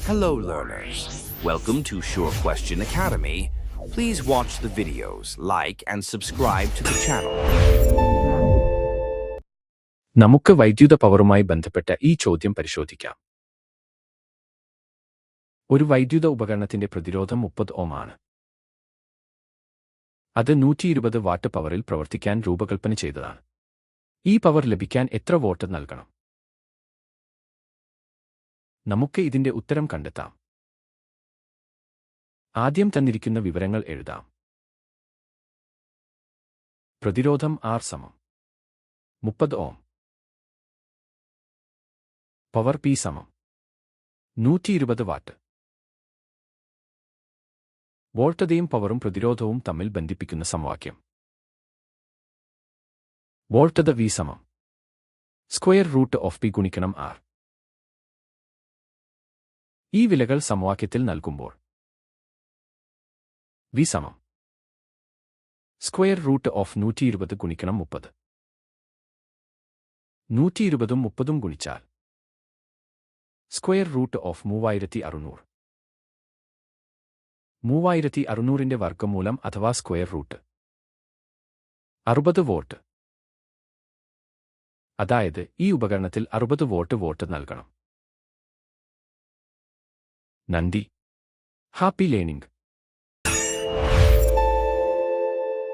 Hello learners, welcome to Sure Question Academy. Please watch the videos, like and subscribe to the channel. നമുക്ക് വൈദ്യുത പവറുമായി ബന്ധപ്പെട്ട ഈ ചോദ്യം പരിശോധിക്കാം. ഒരു വൈദ്യുത ഉപകരണത്തിന്റെ പ്രതിരോധം 30 ഓം ആണ്. അത് 120 വാട്ട് പവറിൽ പ്രവർത്തിക്കാൻ രൂപകൽപ്പന ചെയ്തതാണ്. ഈ പവർ ലഭിക്കാൻ എത്ര വോൾട്ട് നൽകണം? നമുക്ക് ഇതിന്റെ ഉത്തരം കണ്ടെത്താം. ആദ്യം തന്നിരിക്കുന്ന വിവരങ്ങൾ എഴുതാം. പ്രതിരോധം R = 30 ohm. Power P = 120 watt. വോൾട്ടതയും പവറും പ്രതിരോധവും തമ്മിൽ ബന്ധിപ്പിക്കുന്ന സമവാക്യം. വോൾട്ടത V = √P ഗുണിക്കണം R. ഈ വിലകൾ സമവാക്യത്തിൽ നൽകുമ്പോൾ V = √120 ഗുണിക്കണം 30. 120ഉം 30ഉം ഗുണിച്ചാൽ √3600. 3600ന്റെ വർഗ്ഗമൂലം അഥവാ സ്ക്വയർ റൂട്ട് 60 വോൾട്ട്. അതായത് ഈ ഉപകരണത്തിൽ 60 വോൾട്ട് നൽകണം. നന്ദി. Happy learning.